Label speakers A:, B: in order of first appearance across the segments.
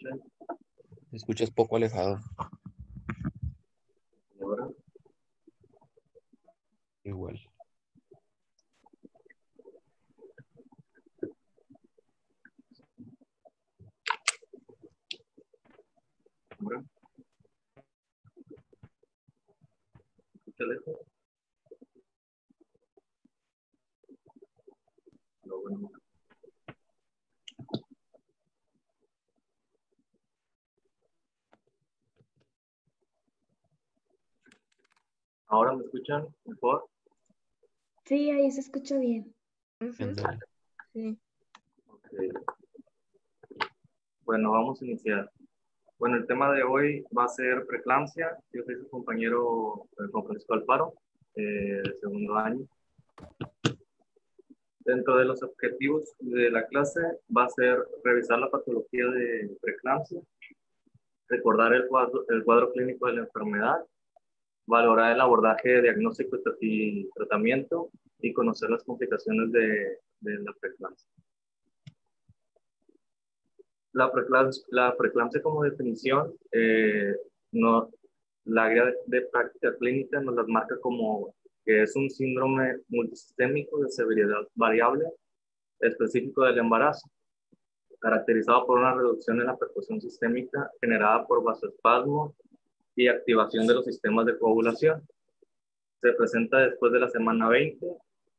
A: escuchan?
B: Te escuchas poco alejado.
A: ¿Y ahora?
B: Igual.
A: ¿Ahora? ¿Escucha lejos? No, bueno. ¿Ahora me escuchan mejor?
C: Sí, ahí se escucha bien.
B: Ándale.
C: Sí.
A: Ok. Bueno, vamos a iniciar. Bueno, el tema de hoy va a ser preeclampsia. Yo soy su compañero Juan Francisco Alfaro, de segundo año. Dentro de los objetivos de la clase va a ser revisar la patología de preeclampsia, recordar el cuadro clínico de la enfermedad, valorar el abordaje diagnóstico y tratamiento y conocer las complicaciones de la preeclampsia. La preeclampsia como definición, no, la guía de práctica clínica nos las marca como que es un síndrome multisistémico de severidad variable específico del embarazo, caracterizado por una reducción en la perfusión sistémica generada por vasoespasmo y activación de los sistemas de coagulación. Se presenta después de la semana 20,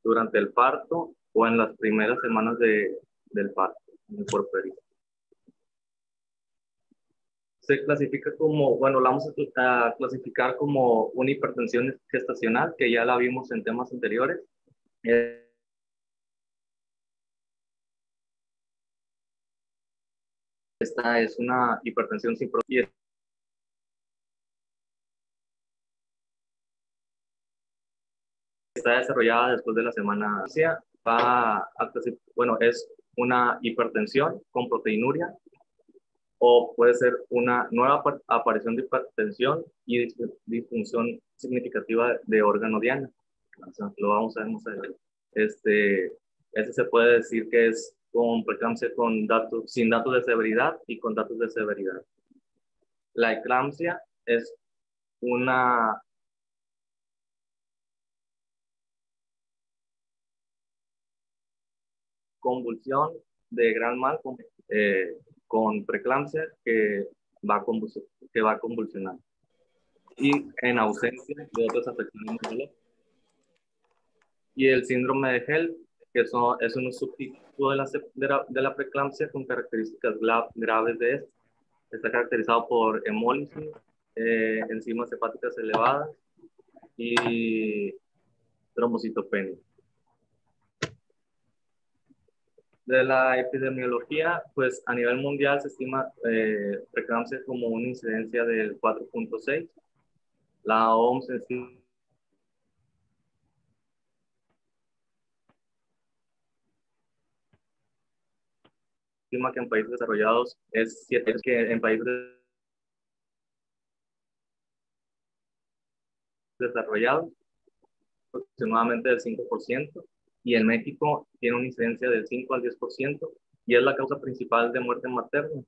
A: durante el parto o en las primeras semanas del parto, en el puerperio. Se clasifica como, bueno, la vamos a clasificar como una hipertensión gestacional, que ya la vimos en temas anteriores. Esta es una hipertensión sin propiedad. Está desarrollada después de la semana. Bueno, es una hipertensión con proteinuria, o puede ser una nueva aparición de hipertensión y disfunción significativa de órgano diana. O sea, lo vamos a ver más adelante. Ese se puede decir que es con preeclampsia sin datos de severidad y con datos de severidad. La eclampsia es una convulsión de gran mal con preeclampsia que va a convulsionar y en ausencia de otras afecciones neurológicas. Y el síndrome de HELLP, que es un subtipo de la preeclampsia con características graves de esta. Está caracterizado por hemólisis, enzimas hepáticas elevadas y trombocitopenia. De la epidemiología, pues a nivel mundial se estima preeclampsia como una incidencia del 4.6. La OMS estima que en países desarrollados es 7, que en países desarrollados aproximadamente del 5%, y en México tiene una incidencia del 5 al 10%, y es la causa principal de muerte materna,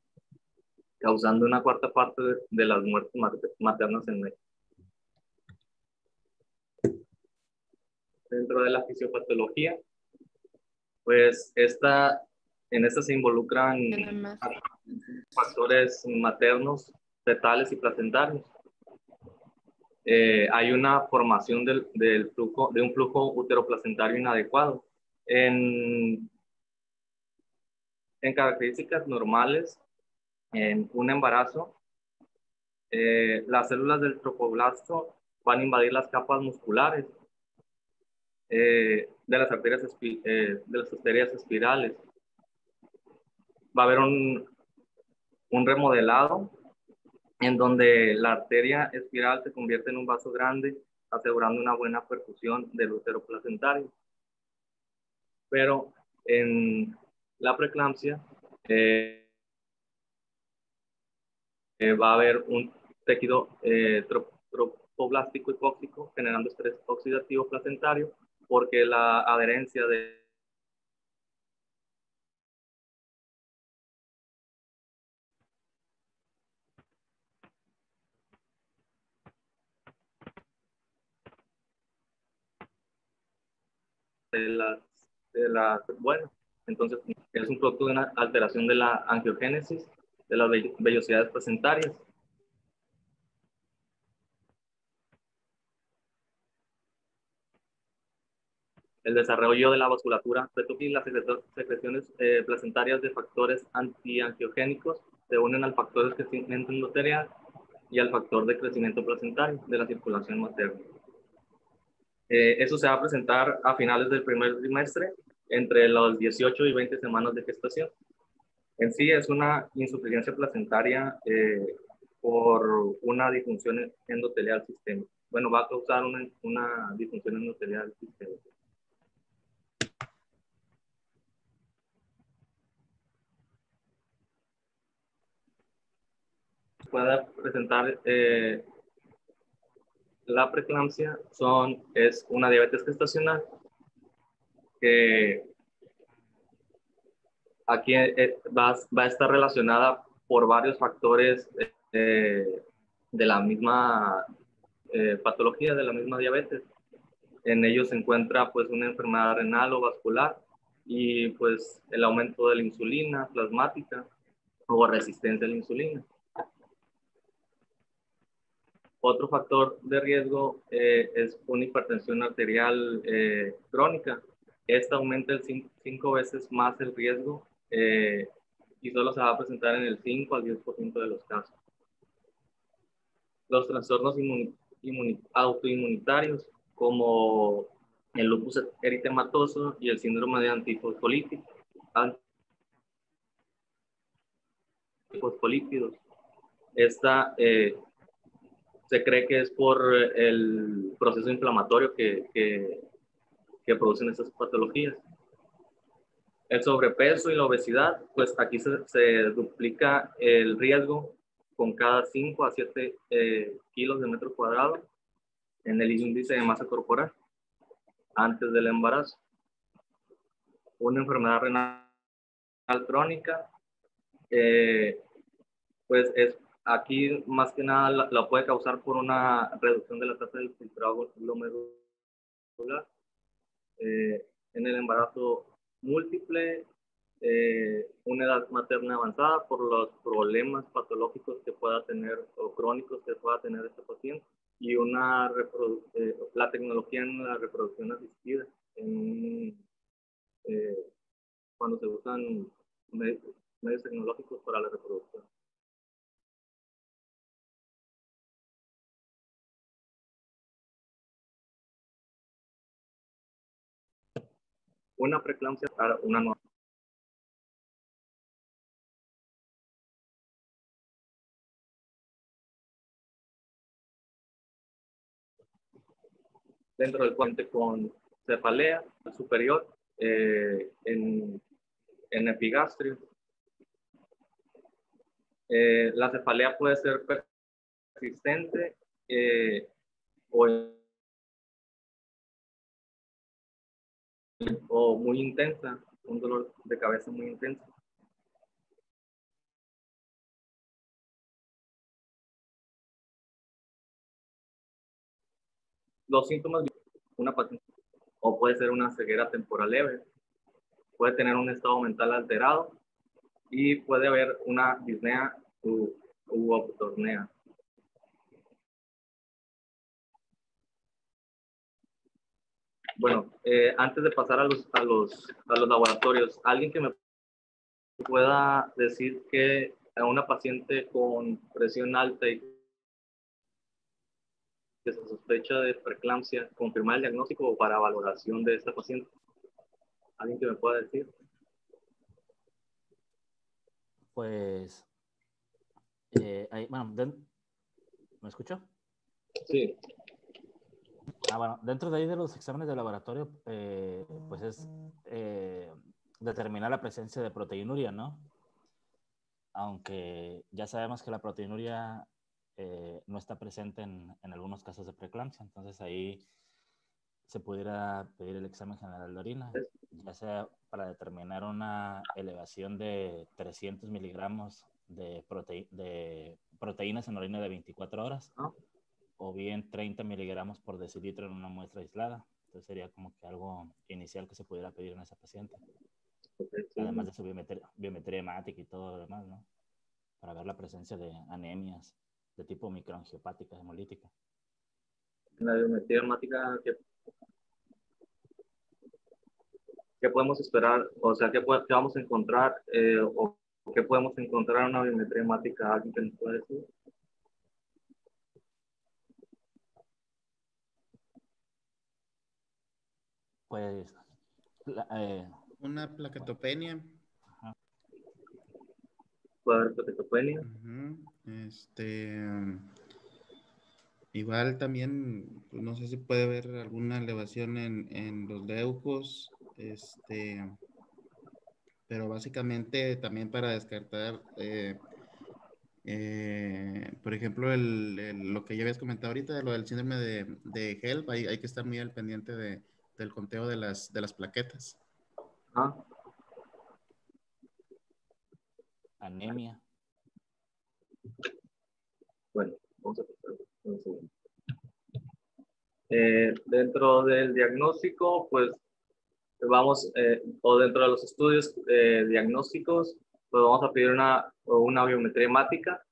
A: causando una cuarta parte de las muertes maternas en México. Dentro de la fisiopatología, pues en esta se involucran factores maternos, fetales y placentarios. Hay una formación de un flujo uteroplacentario inadecuado. En características normales, en un embarazo, las células del tropoblasto van a invadir las capas musculares de las arterias espirales. Va a haber un remodelado en donde la arteria espiral se convierte en un vaso grande, asegurando una buena perfusión del útero placentario. Pero en la preeclampsia va a haber un tejido tropoblástico hipóxico generando estrés oxidativo placentario, porque la adherencia de bueno, entonces es un producto de una alteración de la angiogénesis de las vellosidades placentarias. El desarrollo de la vasculatura fetal, las secreciones placentarias de factores antiangiogénicos se unen al factor de crecimiento endotelial y al factor de crecimiento placentario de la circulación materna. Eso se va a presentar a finales del primer trimestre, entre las 18 y 20 semanas de gestación. En sí es una insuficiencia placentaria por una disfunción endotelial sistémica. Bueno, va a causar una disfunción endotelial sistémica. Puede presentar la preeclampsia es una diabetes gestacional que aquí va a estar relacionada por varios factores de la misma patología, de la misma diabetes. En ellos se encuentra pues una enfermedad renal o vascular y pues el aumento de la insulina plasmática o resistencia a la insulina. Otro factor de riesgo es una hipertensión arterial crónica. Esta aumenta 5 veces más el riesgo y solo se va a presentar en el 5 al 10% de los casos. Los trastornos autoinmunitarios como el lupus eritematoso y el síndrome de antifosfolípidos. Esta se cree que es por el proceso inflamatorio que producen estas patologías. El sobrepeso y la obesidad, pues aquí se duplica el riesgo con cada 5 a 7 kilos de metro cuadrado en el índice de masa corporal antes del embarazo. Una enfermedad renal crónica, pues aquí más que nada la puede causar por una reducción de la tasa del filtrado glomerular. En el embarazo múltiple, una edad materna avanzada por los problemas patológicos que pueda tener o crónicos que pueda tener este paciente y la tecnología en la reproducción asistida cuando se usan medios tecnológicos para la reproducción. Una preeclampsia para una nueva. Dentro del cuente con cefalea superior en epigastrio. La cefalea puede ser persistente o muy intensa, un dolor de cabeza muy intenso. Los síntomas de una paciente o puede ser una ceguera temporal leve, puede tener un estado mental alterado y puede haber una disnea u optornea. Bueno, antes de pasar a los laboratorios, alguien que me pueda decir que a una paciente con presión alta y que se sospecha de preeclampsia, confirmar el diagnóstico para valoración de esta paciente. ¿Alguien que me pueda decir?
D: Pues, bueno, ¿me escuchó?
A: Sí.
D: Bueno, dentro de ahí de los exámenes de laboratorio, pues es determinar la presencia de proteinuria, ¿no? Aunque ya sabemos que la proteinuria no está presente en algunos casos de preeclampsia, entonces ahí se pudiera pedir el examen general de orina, ya sea para determinar una elevación de 300 miligramos de proteínas en orina de 24 horas, o bien 30 miligramos por decilitro en una muestra aislada. Entonces sería como que algo inicial que se pudiera pedir en esa paciente.
A: Okay, sí.
D: Además de su biometría hemática y todo lo demás, ¿no? Para ver la presencia de anemias de tipo microangiopática hemolítica.
A: En la biometría hemática, ¿qué podemos esperar? O sea, ¿qué vamos a encontrar? ¿O qué podemos encontrar en una biometría hemática? ¿Alguien que nos puede decir?
D: Pues,
E: Una plaquetopenia.
A: ¿Puede haber plaquetopenia?
E: Igual también, pues, no sé si puede haber alguna elevación en los leucos, pero básicamente también para descartar, por ejemplo, lo que ya habías comentado ahorita, lo del síndrome de HELP, hay que estar muy al pendiente del conteo de las plaquetas.
A: Ah,
D: anemia.
A: bueno, vamos a pasar un segundo. Dentro del diagnóstico, pues vamos, o dentro de los estudios diagnósticos, pues vamos a pedir una biometría hemática.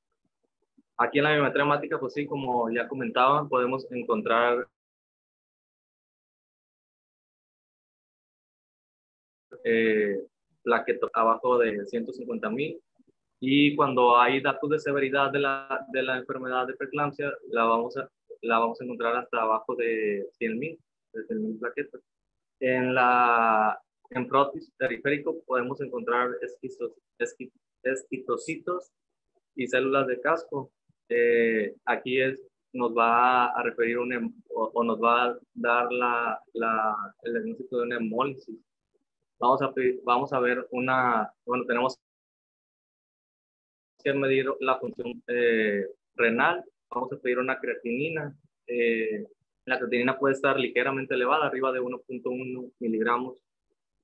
A: Aquí en la biometría hemática, pues sí, como ya comentaban, podemos encontrar plaquetos abajo de 150,000. Y cuando hay datos de severidad de la enfermedad de preeclampsia, la vamos a encontrar hasta abajo de 100,000, de 100,000 plaquetas. En prótesis periférico podemos encontrar esquitocitos y células de casco. Aquí nos va a referir o nos va a dar el diagnóstico de una hemólisis. Vamos a ver bueno, tenemos que medir la función renal, vamos a pedir una creatinina. La creatinina puede estar ligeramente elevada, arriba de 1.1 miligramos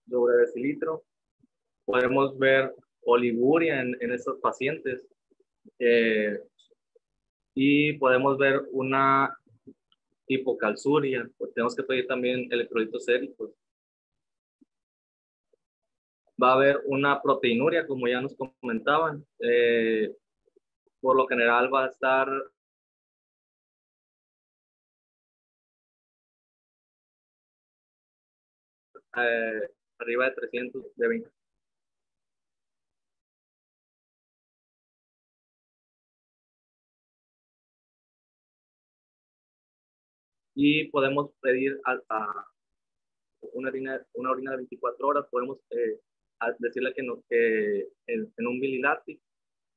A: sobre decilitro. Podemos ver oliguria en estos pacientes y podemos ver una hipocalciuria. Pues tenemos que pedir también electrolitos séricos. Va a haber una proteinuria, como ya nos comentaban. Por lo general va a estar arriba de 320. Y podemos pedir una orina de 24 horas. Podemos decirle que en un mililáctic,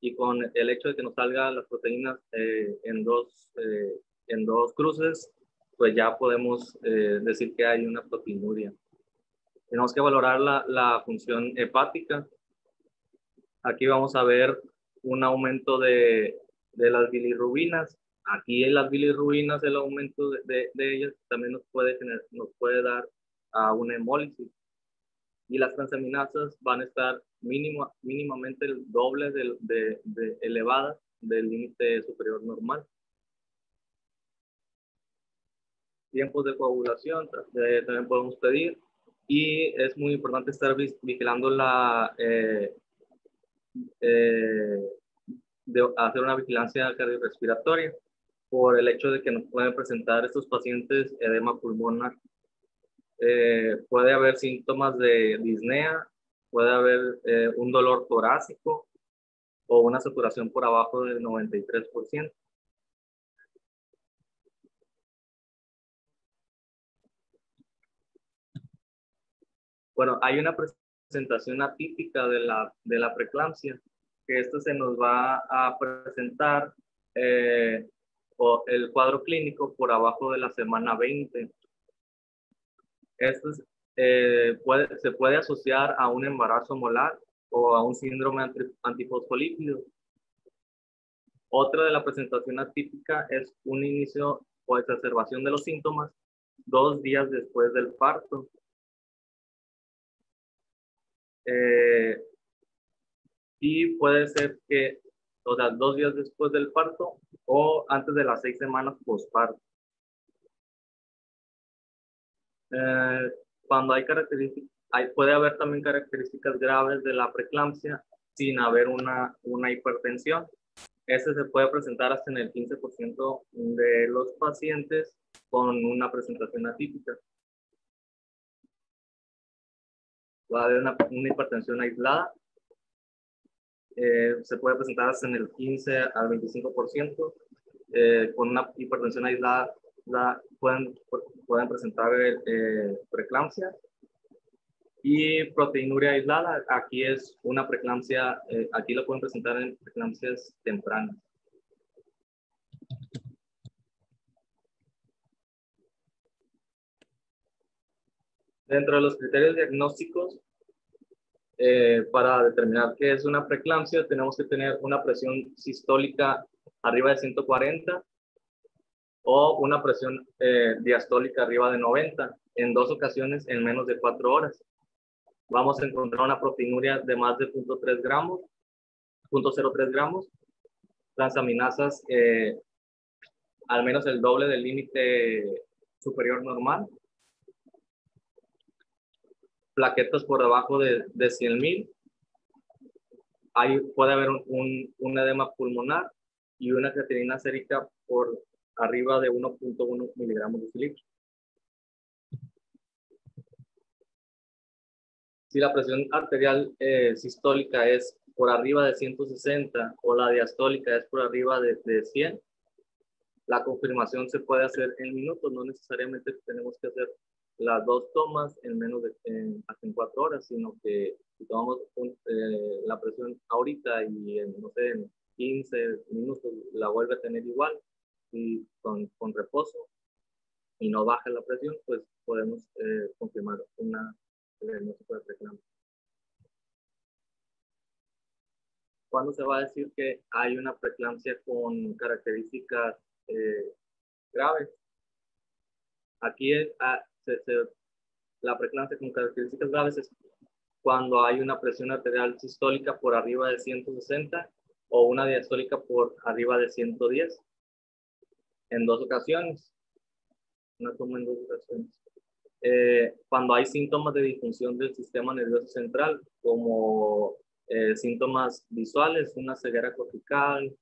A: y con el hecho de que nos salgan las proteínas en dos cruces, pues ya podemos decir que hay una proteinuria. Tenemos que valorar la función hepática. Aquí vamos a ver un aumento de las bilirrubinas. Aquí en las bilirrubinas, el aumento de ellas también nos puede dar a una hemólisis. Y las transaminasas van a estar mínimamente el doble de elevadas del límite superior normal. Tiempos de coagulación también podemos pedir. Y es muy importante estar vigilando de hacer una vigilancia cardiorrespiratoria por el hecho de que nos pueden presentar estos pacientes edema pulmonar. Puede haber síntomas de disnea, puede haber un dolor torácico o una saturación por abajo del 93%. Bueno, hay una presentación atípica de la preeclampsia, que esto se nos va a presentar el cuadro clínico por abajo de la semana 20. Esto se puede asociar a un embarazo molar o a un síndrome antifosfolípido. Otra de la presentación atípica es un inicio o exacerbación de los síntomas 2 días después del parto. Y puede ser que, o sea, 2 días después del parto o antes de las 6 semanas postparto. Cuando hay características, puede haber también características graves de la preeclampsia sin haber una hipertensión. Este se puede presentar hasta en el 15% de los pacientes con una presentación atípica. Va a haber una hipertensión aislada. Se puede presentar hasta en el 15 al 25%. Con una hipertensión aislada pueden presentar preeclampsia. Y proteinuria aislada, aquí es una preeclampsia, aquí lo pueden presentar en preeclampsias tempranas. Dentro de los criterios diagnósticos, para determinar qué es una preeclampsia, tenemos que tener una presión sistólica arriba de 140 o una presión diastólica arriba de 90, en 2 ocasiones en menos de 4 horas. Vamos a encontrar una proteinuria de más de 0.3 gramos, 0.03 gramos, transaminasas al menos el doble del límite superior normal, plaquetas por debajo de 100,000, puede haber un edema pulmonar y una creatinina sérica por arriba de 1.1 miligramos de cilitro. Si la presión arterial sistólica es por arriba de 160 o la diastólica es por arriba de 100, la confirmación se puede hacer en minutos, no necesariamente tenemos que hacer las 2 tomas en menos de hasta en 4 horas, sino que si tomamos la presión ahorita y no sé, en 15 minutos la vuelve a tener igual y con reposo y no baja la presión, pues podemos confirmar el diagnóstico de preeclampsia. ¿Cuándo se va a decir que hay una preeclampsia con características graves? Aquí la preeclampsia con características graves es cuando hay una presión arterial sistólica por arriba de 160 o una diastólica por arriba de 110 en 2 ocasiones. Una toma en 2 ocasiones. Cuando hay síntomas de disfunción del sistema nervioso central, como síntomas visuales, una ceguera cortical,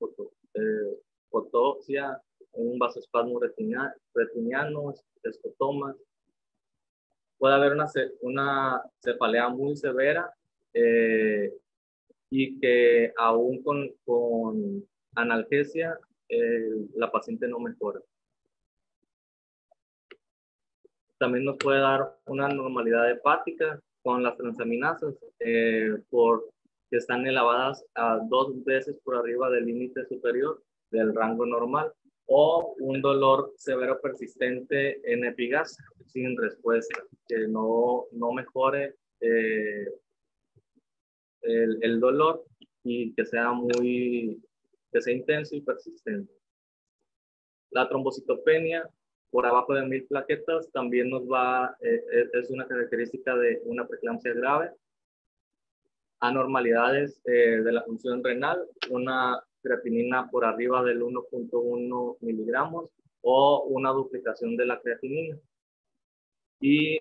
A: fotoxia, un vasoespasmo retiniano, escotomas. Puede haber una cefalea muy severa y que aún con analgesia la paciente no mejora. También nos puede dar una normalidad hepática con las transaminasas que están elevadas a 2 veces por arriba del límite superior del rango normal, o un dolor severo persistente en epigasa sin respuesta, que no mejore el dolor y que sea intenso y persistente. La trombocitopenia por abajo de 1000 plaquetas también es una característica de una preeclampsia grave. Anormalidades de la función renal, una creatinina por arriba del 1.1 miligramos o una duplicación de la creatinina. Y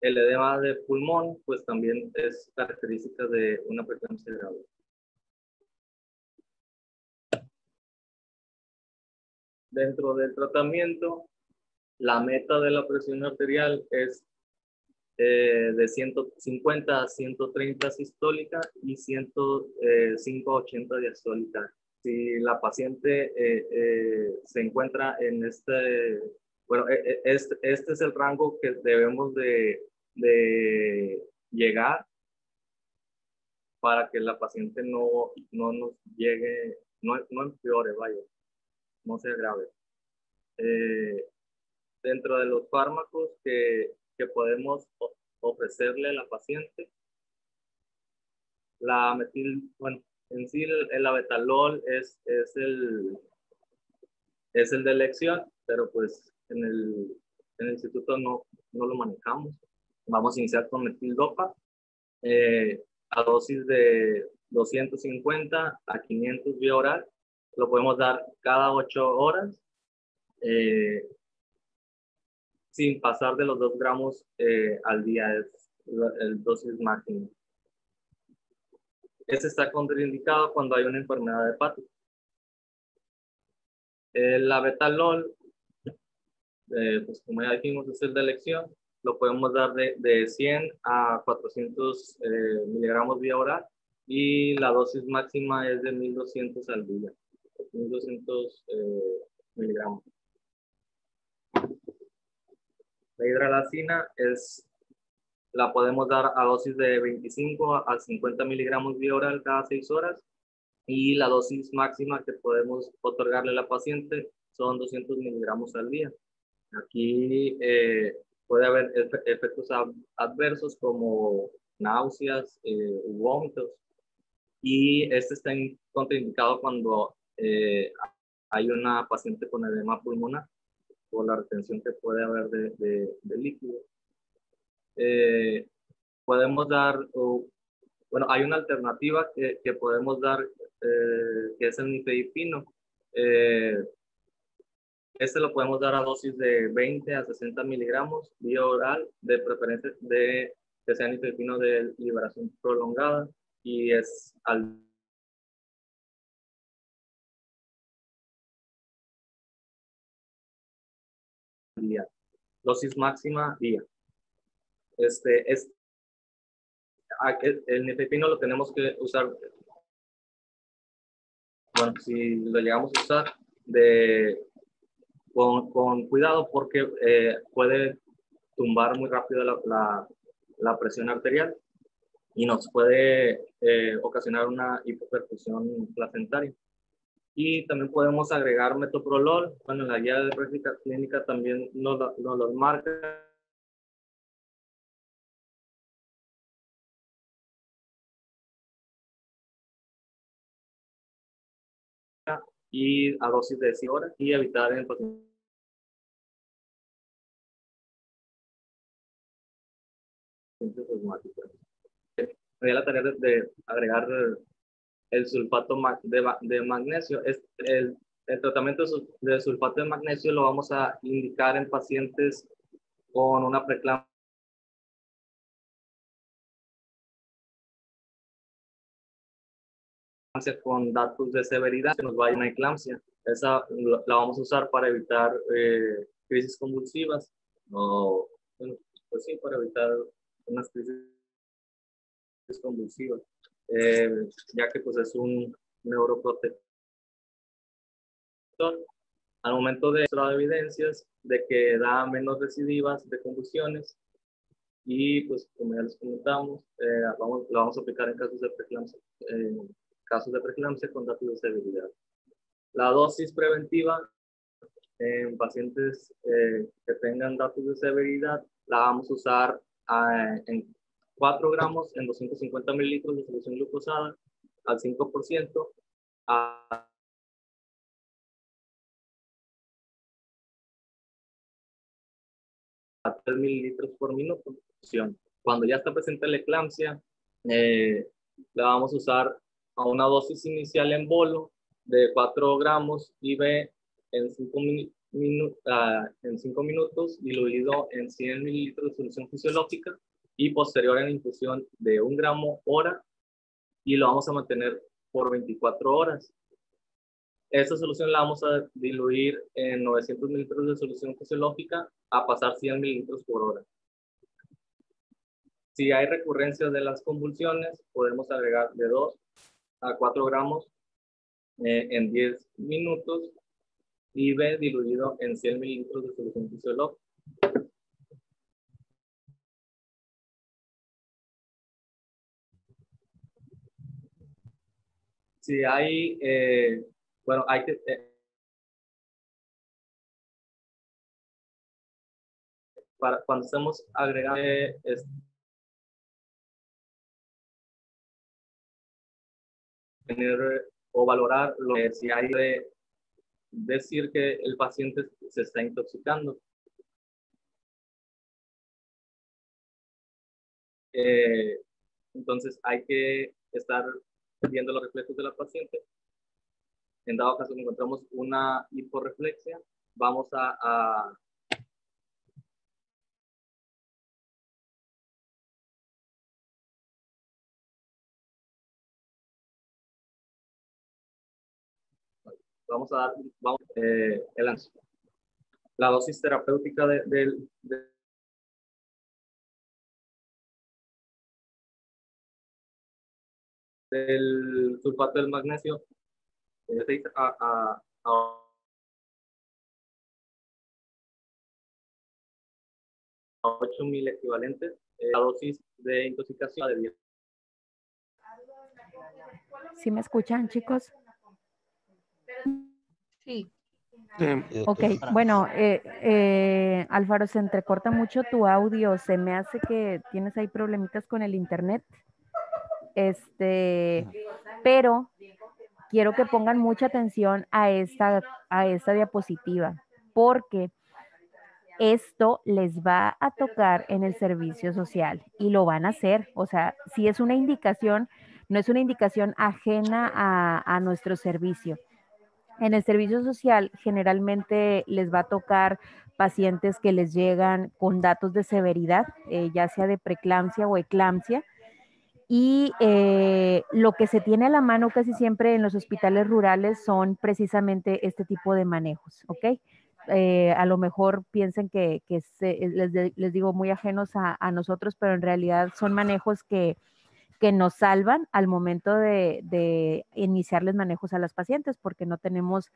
A: el edema de pulmón, pues también es característica de una preeclampsia grave. Dentro del tratamiento, la meta de la presión arterial es de 150 a 130 sistólica y 105 a 80 diastólica. Si la paciente se encuentra en este es el rango que debemos de llegar para que la paciente no nos llegue, no empeore, vaya, no sea grave. Dentro de los fármacos que podemos ofrecerle a la paciente, en sí el abetalol es el de elección, pero pues en el instituto no lo manejamos. Vamos a iniciar con metildopa a dosis de 250 a 500 vía oral. Lo podemos dar cada 8 horas. sin pasar de los 2 gramos al día, es el dosis máximo. Este está contraindicado cuando hay una enfermedad hepática. La betalol, pues como ya dijimos, es el de elección. Lo podemos dar de 100 a 400 miligramos vía oral y la dosis máxima es de 1200 al día. 1200 miligramos. La hidralacina la podemos dar a dosis de 25 a 50 miligramos vía oral cada 6 horas y la dosis máxima que podemos otorgarle a la paciente son 200 miligramos al día. Aquí puede haber efectos adversos como náuseas, vómitos, y este está contraindicado cuando hay una paciente con edema pulmonar por la retención que puede haber de líquido. Podemos dar, bueno, hay una alternativa que podemos dar, que es el nifedipino. Este lo podemos dar a dosis de 20 a 60 miligramos vía oral, de preferencia que sea nifedipino de liberación prolongada, y es al día. Dosis máxima día. El nifedipino lo tenemos que usar, bueno, si lo llegamos a usar, con cuidado, porque puede tumbar muy rápido la presión arterial y nos puede ocasionar una hipoperfusión placentaria. Y también podemos agregar metoprolol. Bueno, en la guía de práctica clínica también nos lo marca. Y a dosis de 100 horas y evitar en pacientes asmáticos. Me da la tarea de agregar el sulfato de magnesio. El tratamiento de sulfato de magnesio lo vamos a indicar en pacientes con una preeclampsia con datos de severidad, que nos vaya una eclampsia. Esa la vamos a usar para evitar crisis convulsivas, o bueno, pues sí, para evitar unas crisis convulsivas, ya que pues es un neuroprotector. Al momento de evidencias de que da menos recidivas de convulsiones, y pues como ya les comentamos, lo vamos a aplicar en casos de preeclampsia con datos de severidad. La dosis preventiva en pacientes que tengan datos de severidad la vamos a usar en 4 gramos en 250 mililitros de solución glucosada al 5% a 3 mililitros por minuto. Cuando ya está presente la eclampsia, la vamos a usar a una dosis inicial en bolo de 4 gramos IV en 5 minutos, diluido en 100 mililitros de solución fisiológica, y posterior en la infusión de 1 gramo hora, y lo vamos a mantener por 24 horas. Esta solución la vamos a diluir en 900 mililitros de solución fisiológica a pasar 100 mililitros por hora. Si hay recurrencia de las convulsiones, podemos agregar de 2 a 4 gramos en 10 minutos, IV diluido en 100 mililitros de solución fisiológica. Si hay, bueno, hay que... cuando estamos agregando o valorar lo que si hay de decir que el paciente se está intoxicando. Entonces hay que estar viendo los reflejos de la paciente. En dado caso que encontramos una hiporreflexia, vamos a vamos a dar, la dosis terapéutica del sulfato del magnesio de 6 a 8.000 equivalentes. La dosis de intoxicación de 10.
C: ¿Sí me escuchan, chicos?
F: Sí.
C: Ok, bueno, Álvaro, se entrecorta mucho tu audio, se me hace que tienes ahí problemitas con el internet, pero quiero que pongan mucha atención a esta diapositiva, porque esto les va a tocar en el servicio social y lo van a hacer, o sea, si es una indicación, no es una indicación ajena a nuestro servicio. En el servicio social generalmente les va a tocar pacientes que les llegan con datos de severidad, ya sea de preeclampsia o eclampsia, y lo que se tiene a la mano casi siempre en los hospitales rurales son precisamente este tipo de manejos, ¿ok? A lo mejor piensen que les digo muy ajenos a nosotros, pero en realidad son manejos que nos salvan al momento de iniciarles manejos a las pacientes, porque no tenemos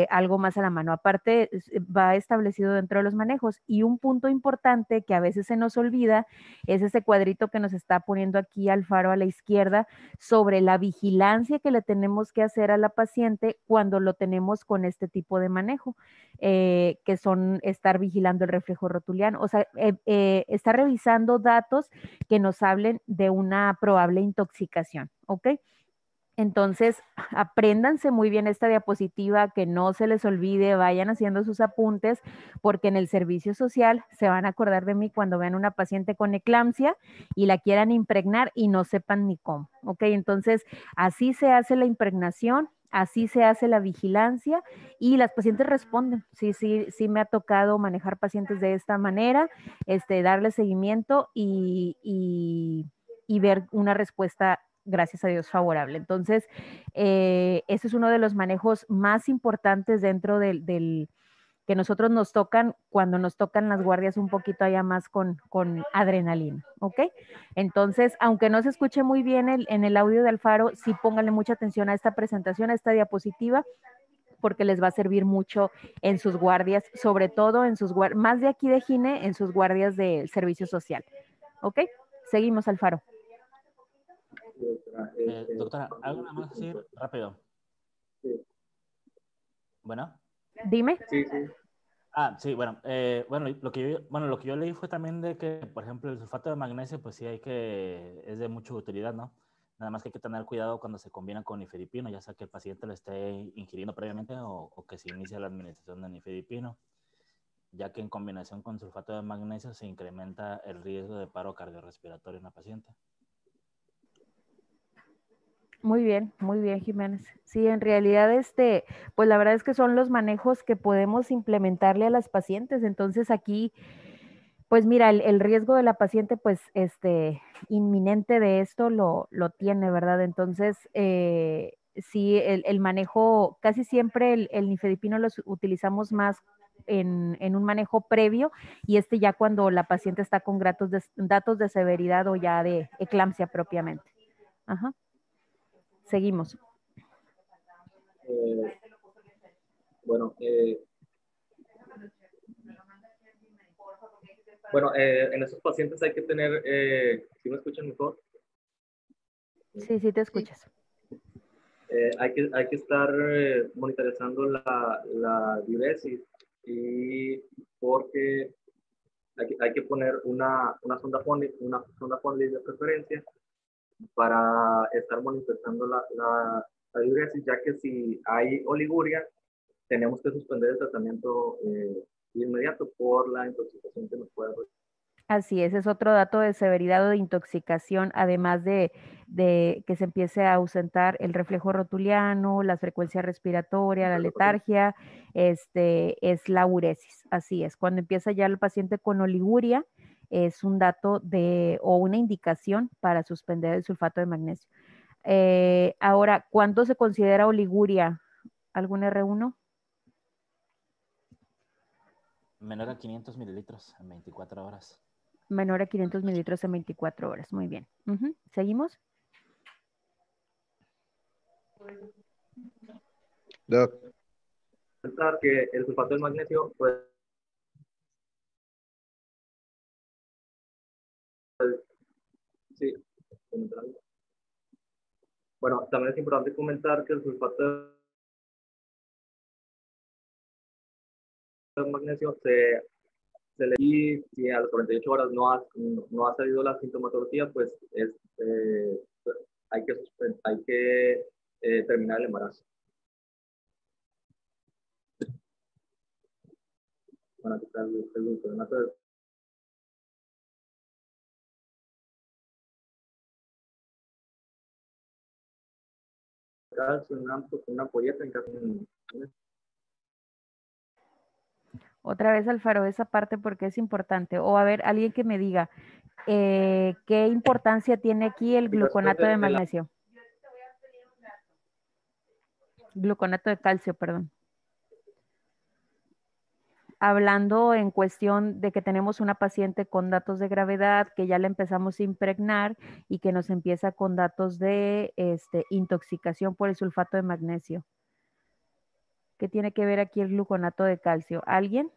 C: algo más a la mano. Aparte, va establecido dentro de los manejos. Y un punto importante que a veces se nos olvida es ese cuadrito que nos está poniendo aquí Alfaro a la izquierda sobre la vigilancia que le tenemos que hacer a la paciente cuando lo tenemos con este tipo de manejo, que son estar vigilando el reflejo rotuliano, o sea, estar revisando datos que nos hablen de una probable intoxicación, ¿ok? Entonces, apréndanse muy bien esta diapositiva, que no se les olvide, vayan haciendo sus apuntes, porque en el servicio social se van a acordar de mí cuando vean una paciente con eclampsia y la quieran impregnar y no sepan ni cómo, ¿ok? Entonces, así se hace la impregnación, así se hace la vigilancia y las pacientes responden. Sí me ha tocado manejar pacientes de esta manera, darle seguimiento y ver una respuesta, gracias a Dios, favorable. Entonces, ese es uno de los manejos más importantes dentro del que nosotros nos tocan cuando nos tocan las guardias un poquito allá más con adrenalina, ¿ok? Entonces, aunque no se escuche muy bien en el audio de Alfaro, sí pónganle mucha atención a esta presentación, a esta diapositiva, porque les va a servir mucho en sus guardias, sobre todo en sus guardias, más de aquí de Gine, en sus guardias del servicio social, ¿ok? Seguimos, Alfaro.
D: Doctora, algo nada más decir rápido.
A: Sí.
D: Bueno.
C: Dime.
A: Sí.
D: Sí, bueno, lo que yo leí fue también de que, por ejemplo, el sulfato de magnesio, pues sí es de mucha utilidad, ¿no? Nada más que hay que tener cuidado cuando se combina con nifedipino, ya sea que el paciente lo esté ingiriendo previamente o que se inicie la administración de nifedipino, ya que en combinación con sulfato de magnesio se incrementa el riesgo de paro cardiorrespiratorio en la paciente.
C: Muy bien, Jiménez. Sí, en realidad, pues la verdad es que son los manejos que podemos implementarle a las pacientes. Entonces aquí, pues mira, el riesgo de la paciente, pues, inminente de esto lo tiene, ¿verdad? Entonces, sí, el manejo, casi siempre el nifedipino lo utilizamos más en un manejo previo, y ya cuando la paciente está con datos de severidad o ya de eclampsia propiamente. Ajá. Seguimos.
A: En esos pacientes hay que tener, ¿sí me escuchan mejor?
C: Sí, te escuchas.
A: Hay que estar monitorizando la diuresis, y porque hay que poner una sonda Fonley de preferencia para estar monitorizando la diuresis, ya que si hay oliguria, tenemos que suspender el tratamiento de inmediato por la intoxicación que nos puede producir.
C: Así es otro dato de severidad o de intoxicación, además de que se empiece a ausentar el reflejo rotuliano, la frecuencia respiratoria, la letargia, es la uresis. Así es, cuando empieza ya el paciente con oliguria, es un dato o una indicación para suspender el sulfato de magnesio. Ahora, ¿cuánto se considera oliguria, ¿Algún R1?
D: Menor a 500 mililitros en 24 horas.
C: Menor a 500 mililitros en 24 horas. Muy bien. ¿Seguimos?
B: Doc,
A: Pensar que el sulfato de magnesio, pues, sí. Bueno, también es importante comentar que el sulfato de magnesio y si a las 48 horas no ha salido la sintomatología, pues pues, hay que terminar el embarazo. Bueno, aquí está el gluconato de calcio, una ampolleta en caso de...
C: Otra vez, Alfaro, esa parte porque es importante. O a ver, alguien que me diga, ¿qué importancia tiene aquí el gluconato de magnesio? Gluconato de calcio, perdón. Hablando en cuestión de que tenemos una paciente con datos de gravedad, que ya la empezamos a impregnar y que nos empieza con datos de intoxicación por el sulfato de magnesio. ¿Qué tiene que ver aquí el gluconato de calcio? ¿Alguien?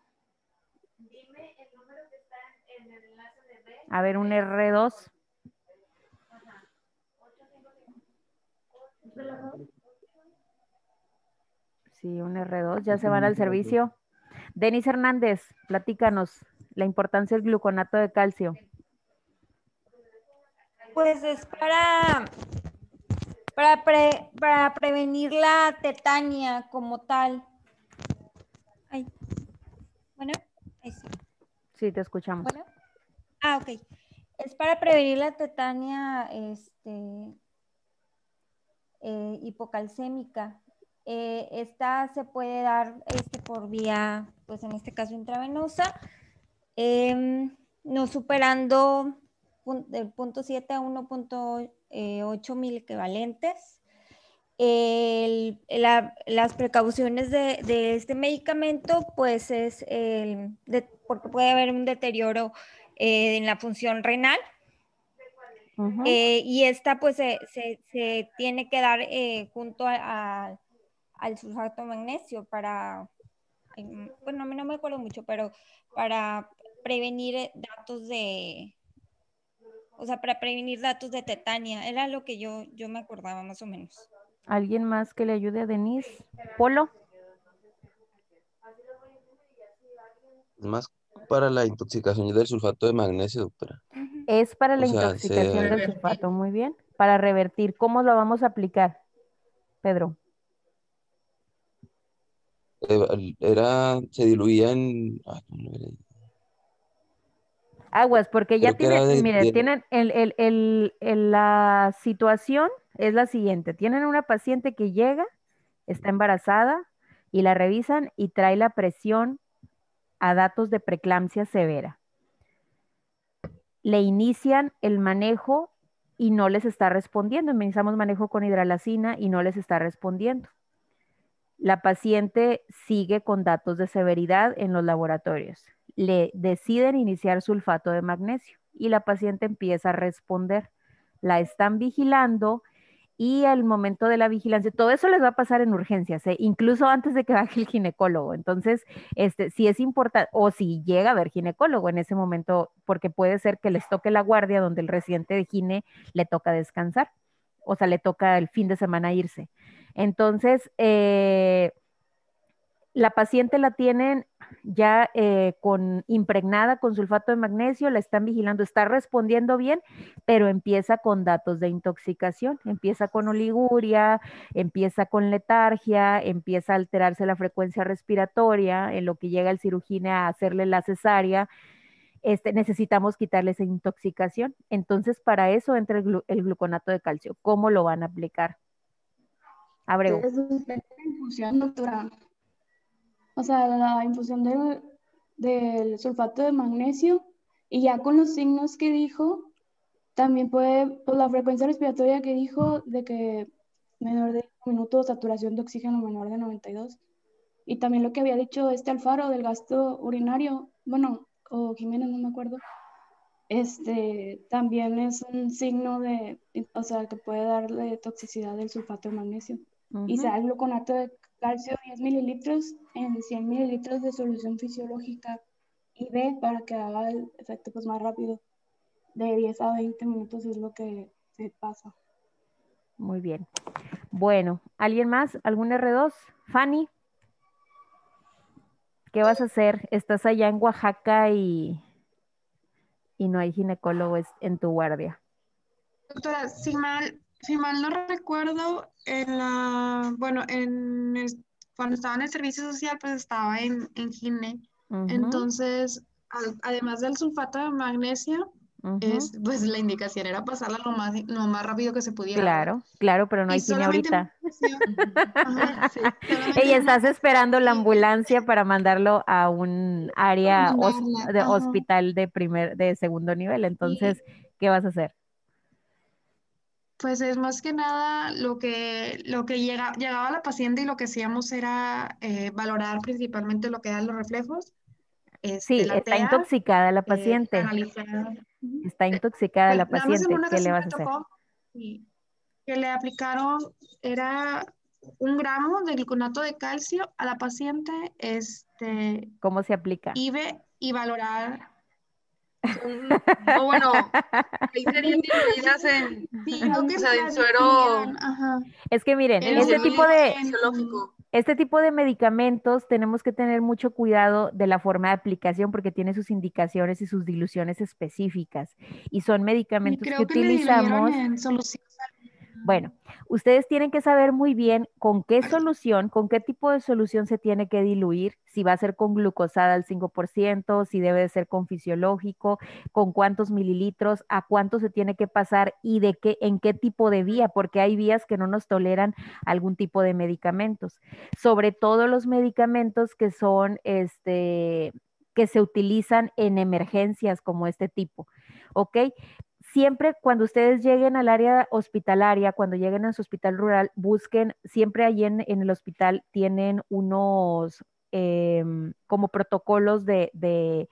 F: Dime el número que está en el enlace de B.
C: A ver, un R2.
F: Ajá. 855.
C: Sí, un R2. Ya se van al servicio. Denis Hernández, platícanos la importancia del gluconato de calcio.
F: Pues es para prevenir la tetania como tal. Ay. Bueno, ahí sí.
C: Sí, te escuchamos.
F: Bueno. Ok. Es para prevenir la tetania hipocalcémica. Esta se puede dar por vía, pues en este caso intravenosa, no superando del 0.7 a 1.8 miliequivalentes. Las precauciones de este medicamento, pues es porque puede haber un deterioro en la función renal. Y esta pues se tiene que dar junto al sulfato de magnesio bueno, no me acuerdo mucho, pero para prevenir para prevenir datos de tetania, era lo que yo me acordaba más o menos.
C: ¿Alguien más que le ayude a Denise? Polo.
B: es más para la intoxicación del sulfato de magnesio, doctora.
C: Es para la
B: O sea,
C: intoxicación del sulfato, muy bien. Para revertir, ¿cómo lo vamos a aplicar, Pedro?
B: se diluía en... ¿cómo era?
C: Aguas, porque ya
B: Creo que era
C: tienen, mire, tienen la situación es la siguiente. Tienen una paciente que llega, está embarazada y la revisan y trae la presión a datos de preeclampsia severa. Le inician el manejo y no les está respondiendo. Iniciamos manejo con hidralazina y no les está respondiendo. La paciente sigue con datos de severidad en los laboratorios. Le deciden iniciar sulfato de magnesio y la paciente empieza a responder. La están vigilando y al momento de la vigilancia, todo eso les va a pasar en urgencias, incluso antes de que baje el ginecólogo. Entonces, si es importante, o si llega a haber ginecólogo en ese momento, porque puede ser que les toque la guardia donde el residente de gine le toca descansar, o sea, le toca el fin de semana irse. Entonces, la paciente la tienen ya impregnada con sulfato de magnesio, la están vigilando, está respondiendo bien, pero empieza con datos de intoxicación, empieza con oliguria, empieza con letargia, empieza a alterarse la frecuencia respiratoria, en lo que llega el cirujano a hacerle la cesárea. Necesitamos quitarle esa intoxicación. Entonces, para eso entra el gluconato de calcio. ¿Cómo lo van a aplicar? Abreu.
G: La infusión, doctora. O sea, la infusión del sulfato de magnesio, y ya con los signos que dijo, también puede, pues la frecuencia respiratoria que dijo, de que menor de 5 minutos, saturación de oxígeno menor de 92. Y también lo que había dicho Alfaro del gasto urinario, bueno, o Jiménez, no me acuerdo, también es un signo de, o sea, que puede darle toxicidad del sulfato de magnesio. Y se da el gluconato de calcio 10 mililitros en 100 mililitros de solución fisiológica IV para que haga el efecto pues más rápido. De 10 a 20 minutos es lo que se pasa.
C: Muy bien. Bueno, ¿alguien más? ¿Algún R2? Fanny, ¿qué vas a hacer? Estás allá en Oaxaca y no hay ginecólogos en tu guardia.
H: Doctora, si mal no recuerdo, bueno, cuando estaba en el servicio social, pues estaba en gine. Entonces, además del sulfato de magnesio, pues la indicación era pasarla lo más rápido que se pudiera.
C: Claro, claro, pero no hay
H: Y
C: gine
H: solamente
C: ahorita.
H: Ajá, sí, solamente
C: Y estás esperando la
H: Sí.
C: ambulancia para mandarlo a un área
H: Mandarla,
C: de
H: ajá.
C: hospital de segundo nivel. Entonces, ¿qué vas a hacer?
H: Pues es más que nada lo que llegaba la paciente y lo que hacíamos era valorar principalmente lo que eran los reflejos,
C: Sí,
H: la
C: está
H: TEA,
C: intoxicada la paciente.
H: analizar.
C: Está intoxicada la
H: Bueno, nada más en
C: paciente.
H: una
C: ¿Qué le
H: ocasión
C: vas a
H: me
C: hacer?
H: tocó que le aplicaron, era 1 gramo de gliconato de calcio a la paciente,
C: ¿Cómo se aplica?
H: y valorar.
I: O bueno, ahí serían diluidas en,
H: Sí, creo que
I: o sea, en
H: las
I: suero
H: distribuyeron, ajá.
C: Es que miren,
H: En
C: este tipo de,
I: fisiológico.
C: Este tipo de medicamentos tenemos que tener mucho cuidado de la forma de aplicación porque tiene sus indicaciones y sus diluciones específicas y son
H: Y
C: medicamentos que
H: creo que le diluyeron
C: utilizamos.
H: en solución.
C: Bueno, ustedes tienen que saber muy bien con qué solución, con qué tipo de solución se tiene que diluir, si va a ser con glucosada al 5%, si debe de ser con fisiológico, con cuántos mililitros, a cuánto se tiene que pasar y en qué tipo de vía, porque hay vías que no nos toleran algún tipo de medicamentos. Sobre todo los medicamentos que son, que se utilizan en emergencias como este tipo, ¿ok? Siempre cuando ustedes lleguen al área hospitalaria, cuando lleguen a su hospital rural, busquen, siempre allí en el hospital tienen unos como protocolos del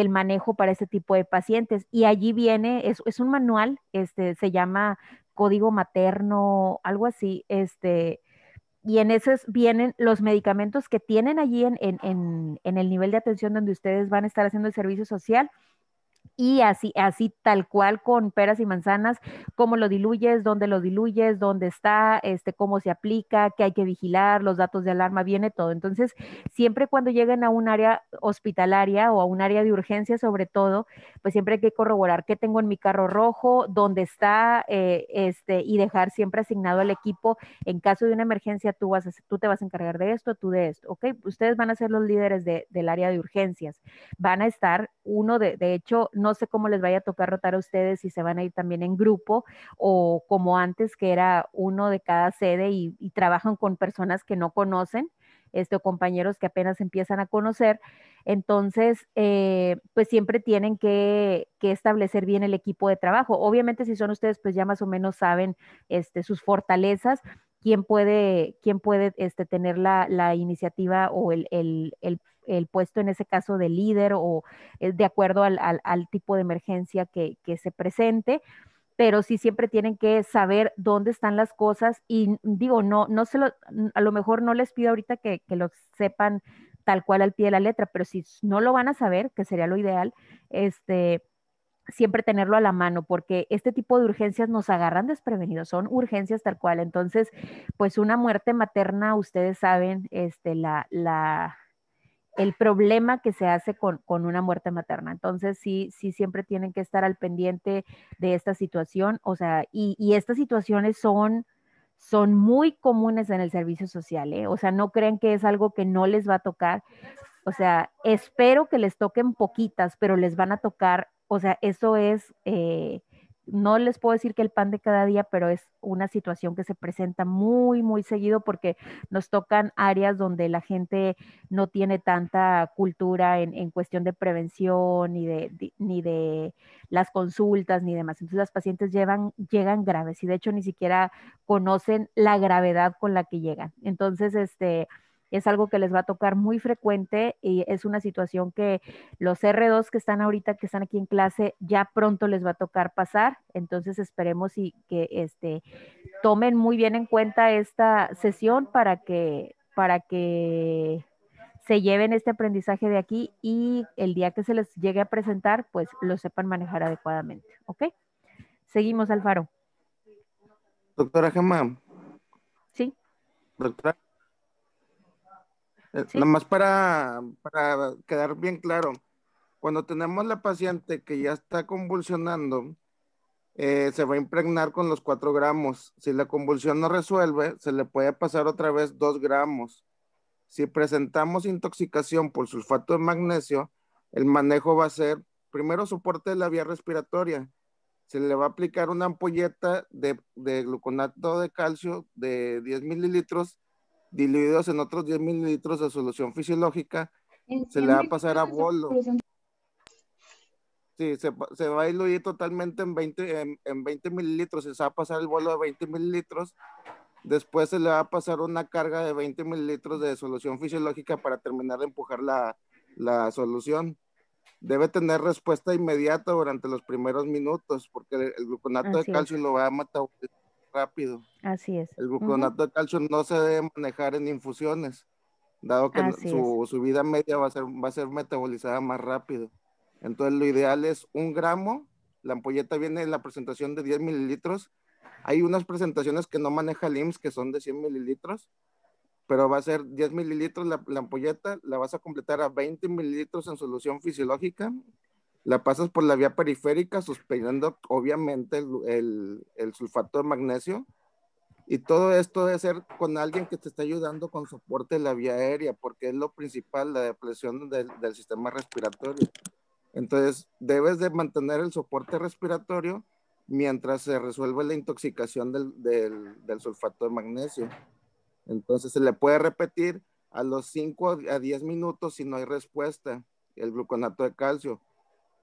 C: manejo para ese tipo de pacientes. Y allí viene, es un manual, se llama código materno, algo así, y en esos vienen los medicamentos que tienen allí en el nivel de atención donde ustedes van a estar haciendo el servicio social y así tal cual con peras y manzanas, cómo lo diluyes, dónde está, cómo se aplica, qué hay que vigilar, los datos de alarma, viene todo. Entonces, siempre cuando lleguen a un área hospitalaria o a un área de urgencia, sobre todo, pues siempre hay que corroborar qué tengo en mi carro rojo, dónde está, y dejar siempre asignado al equipo. En caso de una emergencia, tú te vas a encargar de esto, tú de esto, ¿ok? Ustedes van a ser los líderes del área de urgencias. Van a estar de hecho, no sé cómo les vaya a tocar rotar a ustedes, si se van a ir también en grupo o como antes que era uno de cada sede y trabajan con personas que no conocen, o compañeros que apenas empiezan a conocer. Entonces, pues siempre tienen que establecer bien el equipo de trabajo. Obviamente, si son ustedes, pues ya más o menos saben sus fortalezas, quién puede tener la iniciativa o el puesto en ese caso de líder o de acuerdo al tipo de emergencia que se presente, pero sí siempre tienen que saber dónde están las cosas y digo, no a lo mejor no les pido ahorita que lo sepan tal cual al pie de la letra, pero si no lo van a saber, que sería lo ideal, siempre tenerlo a la mano, porque este tipo de urgencias nos agarran desprevenidos, son urgencias tal cual. Entonces, pues una muerte materna, ustedes saben, el problema que se hace con una muerte materna. Entonces, sí, siempre tienen que estar al pendiente de esta situación. O sea, y estas situaciones son muy comunes en el servicio social, ¿eh? O sea, no crean que es algo que no les va a tocar. O sea, espero que les toquen poquitas, pero les van a tocar. O sea, eso es no les puedo decir que el pan de cada día, pero es una situación que se presenta muy, muy seguido porque nos tocan áreas donde la gente no tiene tanta cultura en cuestión de prevención, ni de las consultas, ni demás. Entonces las pacientes llegan graves y de hecho ni siquiera conocen la gravedad con la que llegan. Entonces, es algo que les va a tocar muy frecuente y es una situación que los R2 que están ahorita, que están aquí en clase, ya pronto les va a tocar pasar. Entonces esperemos y que tomen muy bien en cuenta esta sesión para que se lleven este aprendizaje de aquí y el día que se les llegue a presentar, pues lo sepan manejar adecuadamente. ¿Ok? Seguimos, Alfaro.
J: Doctora Gemma,
C: Sí,
J: doctora,
C: sí.
J: nada más para quedar bien claro, cuando tenemos la paciente que ya está convulsionando, se va a impregnar con los 4 gramos. Si la convulsión no resuelve, se le puede pasar otra vez 2 gramos. Si presentamos intoxicación por sulfato de magnesio, el manejo va a ser primero soporte de la vía respiratoria. Se le va a aplicar una ampolleta de gluconato de calcio de 10 mililitros diluidos en otros 10 mililitros de solución fisiológica. Se le va a pasar a bolo. Sí, se va a diluir totalmente en 20 mililitros. Se va a pasar el bolo de 20 mililitros. Después se le va a pasar una carga de 20 mililitros de solución fisiológica para terminar de empujar la solución. Debe tener respuesta inmediata durante los primeros minutos, porque el gluconato de calcio lo va a metabolizar rápido.
C: Así es.
J: El gluconato de calcio no se debe manejar en infusiones, dado que su vida media va a ser metabolizada más rápido. Entonces lo ideal es 1 gramo. La ampolleta viene en la presentación de 10 mililitros. Hay unas presentaciones que no maneja el IMSS que son de 100 mililitros, pero va a ser 10 mililitros la ampolleta, la vas a completar a 20 mililitros en solución fisiológica, la pasas por la vía periférica, suspendiendo obviamente el sulfato de magnesio, y todo esto debe ser con alguien que te esté ayudando con soporte de la vía aérea, porque es lo principal, la depresión del sistema respiratorio. Entonces, debes de mantener el soporte respiratorio mientras se resuelve la intoxicación del sulfato de magnesio. Entonces, se le puede repetir a los 5 a 10 minutos si no hay respuesta, el gluconato de calcio.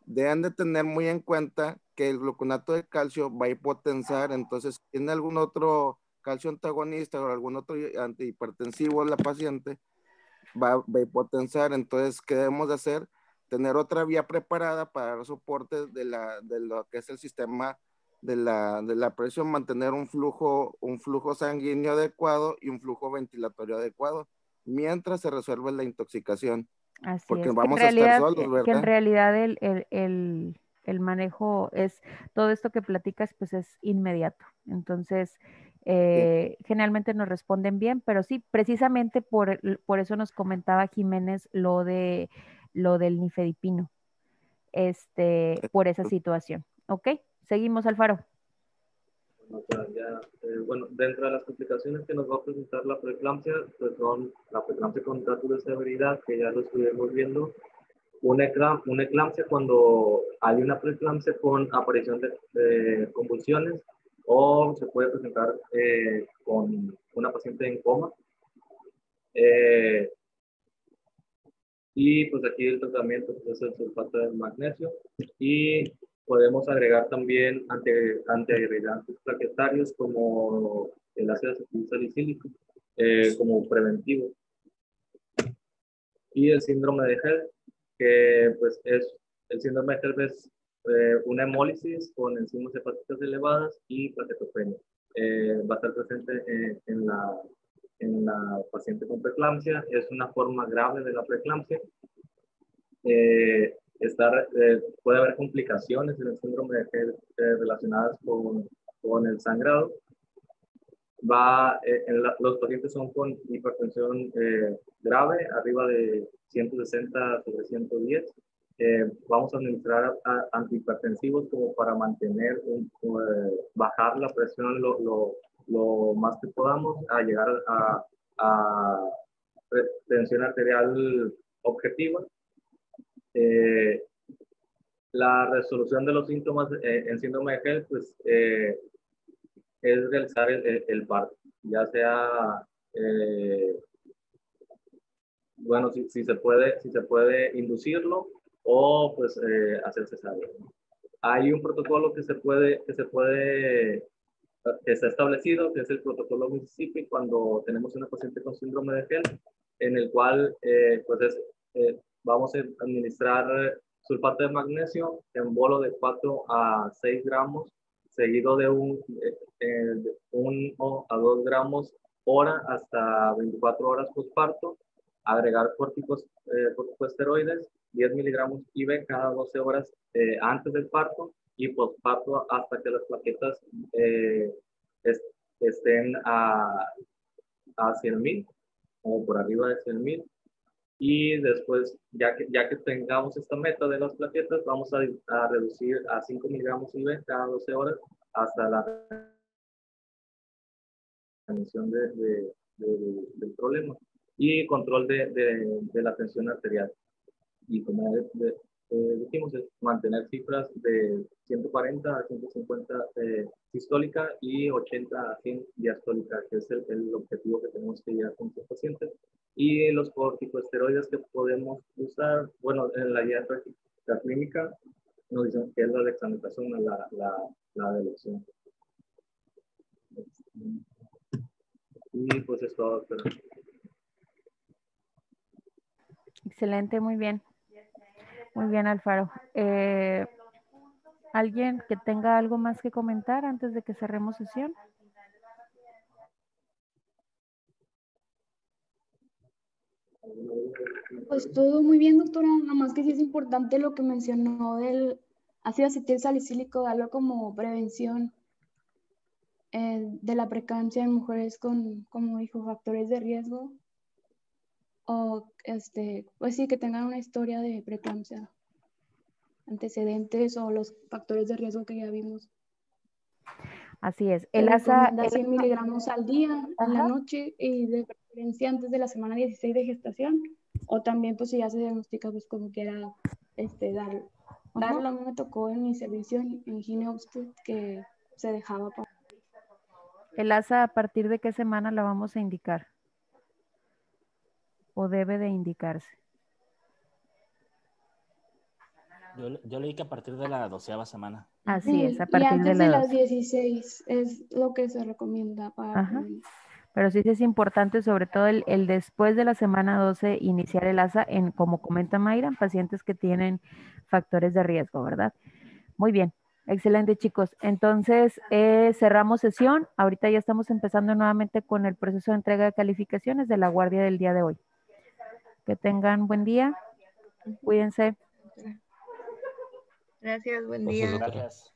J: Deben de tener muy en cuenta que el gluconato de calcio va a hipotensar, entonces, si tiene algún otro calcio antagonista o algún otro antihipertensivo la paciente, va a hipotensar. Entonces, ¿qué debemos de hacer? Tener otra vía preparada para dar soporte de lo que es el sistema de la presión, mantener un flujo sanguíneo adecuado y un flujo ventilatorio adecuado, mientras se resuelve la intoxicación.
C: Así
J: porque
C: es.
J: vamos a estar solos, ¿verdad?
C: Que en realidad el manejo es, todo esto que platicas, pues es inmediato. Entonces, generalmente nos responden bien, pero sí, precisamente por eso nos comentaba Jiménez lo del nifedipino, por esa situación. ¿Ok? Seguimos, Alfaro.
A: Bueno, dentro de las complicaciones que nos va a presentar la preeclampsia, pues son la preeclampsia con tratos de severidad, que ya lo estuvimos viendo, una eclampsia cuando hay una preeclampsia con aparición de convulsiones, o se puede presentar con una paciente en coma. Y pues aquí el tratamiento pues, es el sulfato de magnesio, y podemos agregar también antiagregantes plaquetarios como el ácido acetil salicílico como preventivo. Y el síndrome de HELLP, que pues es el síndrome de HELLP es una hemólisis con enzimas hepáticas elevadas y plaquetopenia. Va a estar presente en la paciente con preeclampsia. Es una forma grave de la preeclampsia. Puede haber complicaciones en el síndrome de HELLP relacionadas con el sangrado. Los pacientes son con hipertensión grave, arriba de 160 sobre 110. Vamos a administrar antihipertensivos como para mantener, bajar la presión lo más que podamos, a llegar a tensión arterial objetiva. la resolución de los síntomas en síndrome de Hell, pues es realizar el parto, ya sea, bueno, si se puede inducirlo o pues hacer cesárea. Hay un protocolo que está establecido, que es el protocolo Mississippi, cuando tenemos una paciente con síndrome de Hell, en el cual vamos a administrar sulfato de magnesio en bolo de 4 a 6 gramos, seguido de 1 a 2 gramos hora hasta 24 horas postparto, agregar corticosteroides, 10 miligramos IV cada 12 horas antes del parto y postparto hasta que las plaquetas estén a 100,000 o por arriba de 100,000. Y después, ya que tengamos esta meta de las plaquetas, vamos a reducir a 5 miligramos IV cada 12 horas hasta la remisión del problema y control de la tensión arterial. Y como dijimos, es mantener cifras de 140 a 150 sistólica y 80 a 100 diastólica, que es el objetivo que tenemos que llegar con estos pacientes. Y los corticosteroides que podemos usar, bueno, en la guía práctica clínica nos dicen que es la dexametasona, la de elección. Y pues es todo. Pero...
C: Excelente, muy bien. Muy bien, Alfaro. ¿Alguien que tenga algo más que comentar antes de que cerremos sesión?
G: Pues todo muy bien, doctora. Nada más que sí es importante lo que mencionó del ácido acetil salicílico, darlo como prevención de la preeclampsia en mujeres con, como dijo, factores de riesgo o pues sí, que tengan una historia de preeclampsia, antecedentes o los factores de riesgo que ya vimos.
C: Así es.
G: El ASA da 100 miligramos al día, en la noche, y de preferencia antes de la semana 16 de gestación, o también pues si ya se diagnostica, pues como quiera darlo. Darlo a mí me tocó en mi servicio en Gine Obstet que se dejaba para...
C: ¿El ASA a partir de qué semana la vamos a indicar? ¿O debe de indicarse?
D: Yo leí que a partir de la 12ª semana.
C: Así es, a
G: y
C: partir
G: antes
C: de
G: de
C: la
G: las
C: 12.
G: 16 es lo que se recomienda para...
C: Pero sí es importante, sobre todo el después de la semana 12, iniciar el ASA en, como comenta Mayra, en pacientes que tienen factores de riesgo, ¿verdad? Muy bien, excelente, chicos. Entonces, cerramos sesión. Ahorita ya estamos empezando nuevamente con el proceso de entrega de calificaciones de la guardia del día de hoy. Que tengan buen día. Cuídense.
I: Gracias, buen día.
D: Gracias.